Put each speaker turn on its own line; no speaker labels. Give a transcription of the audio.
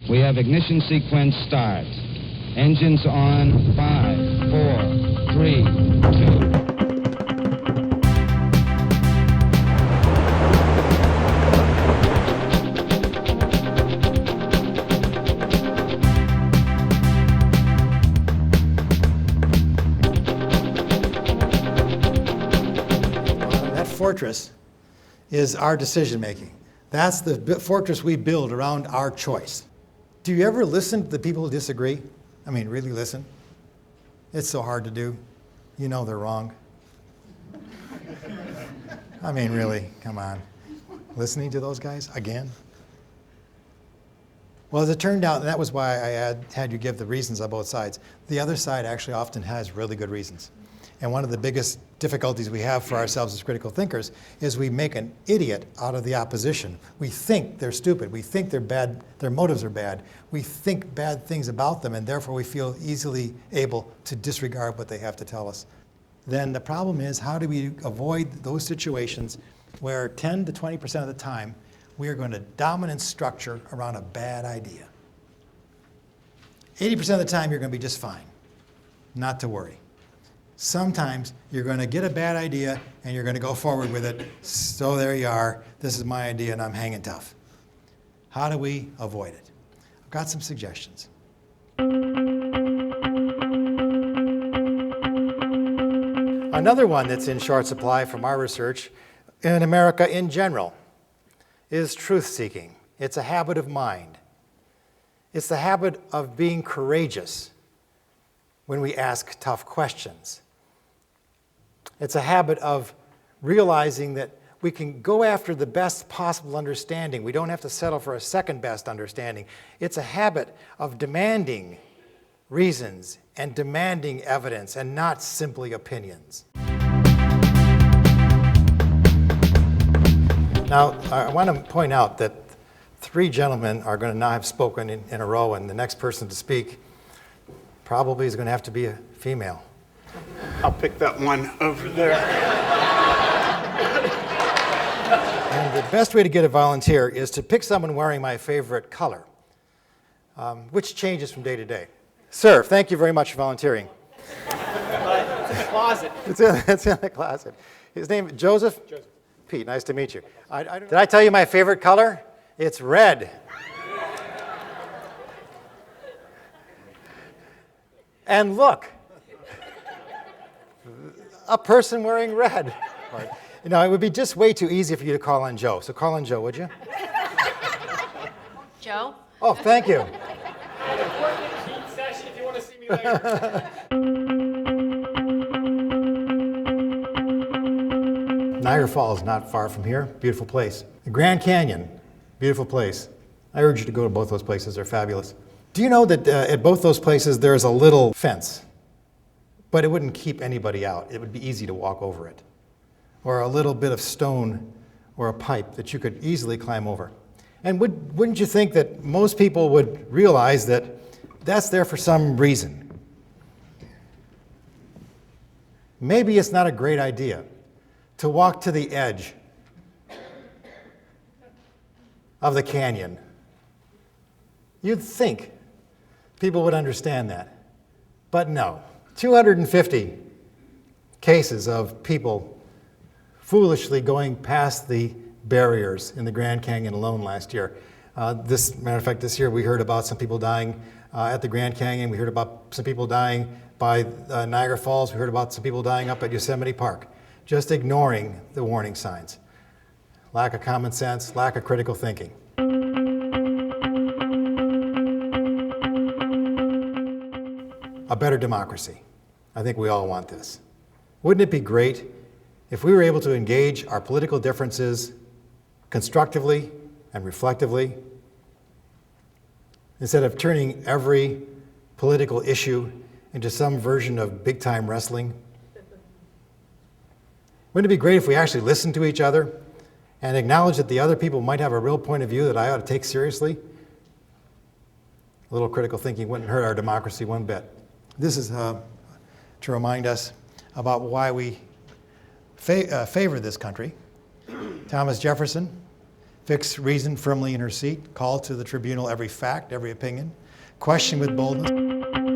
We have ignition sequence start. Engines on. 5, 4, 3, 2.
That fortress is our decision making. That's the fortress we build around our choice. Do you ever listen to the people who disagree? I mean, really listen? It's so hard to do. You know they're wrong. I mean, really, come on. Listening to those guys again? Well, as it turned out, and that was why I had you give the reasons on both sides. The other side actually often has really good reasons. And one of the biggest difficulties we have for ourselves as critical thinkers is we make an idiot out of the opposition. We think they're stupid. We think they're bad. Their motives are bad. We think bad things about them, and therefore we feel easily able to disregard what they have to tell us. Then the problem is, how do we avoid those situations where 10 to 20% of the time we are going to dominant structure around a bad idea? 80% of the time you're going to be just fine. Not to worry. Sometimes you're going to get a bad idea and you're going to go forward with it. So there you are. This is my idea and I'm hanging tough. How do we avoid it? I've got some suggestions. Another one that's in short supply from our research in America in general is truth-seeking. It's a habit of mind. It's the habit of being courageous when we ask tough questions. It's a habit of realizing that we can go after the best possible understanding. We don't have to settle for a second best understanding. It's a habit of demanding reasons and demanding evidence and not simply opinions. Now, I want to point out that 3 gentlemen are going to now have spoken in a row, and the next person to speak probably is going to have to be a female.
I'll pick that one over there.
And the best way to get a volunteer is to pick someone wearing my favorite color, which changes from day to day. Sir, thank you very much for volunteering.
It's in the closet.
It's in the closet. His name is Joseph? Joseph. Pete, nice to meet you. Did I tell you my favorite color? It's red. And look, a person wearing red. You know, it would be just way too easy for you to call on Joe. So call on Joe, would you?
Joe?
Oh, thank you.
Session if you want to see me later.
Niagara Falls, not far from here. Beautiful place. The Grand Canyon, beautiful place. I urge you to go to both those places. They're fabulous. Do you know that at both those places there's a little fence, but it wouldn't keep anybody out. It would be easy to walk over it. Or a little bit of stone or a pipe that you could easily climb over. And wouldn't you think that most people would realize that that's there for some reason? Maybe it's not a great idea to walk to the edge of the canyon. You'd think people would understand that. But no. 250 cases of people foolishly going past the barriers in the Grand Canyon alone last year. Matter of fact, this year we heard about some people dying at the Grand Canyon. We heard about some people dying by Niagara Falls. We heard about some people dying up at Yosemite Park. Just ignoring the warning signs. Lack of common sense, lack of critical thinking. A better democracy. I think we all want this. Wouldn't it be great if we were able to engage our political differences constructively and reflectively, instead of turning every political issue into some version of big-time wrestling? Wouldn't it be great if we actually listened to each other and acknowledged that the other people might have a real point of view that I ought to take seriously? A little critical thinking wouldn't hurt our democracy one bit. This is to remind us about why we favor this country. Thomas Jefferson Fix reason firmly in her seat. Call to the tribunal every fact, every opinion. Question with boldness.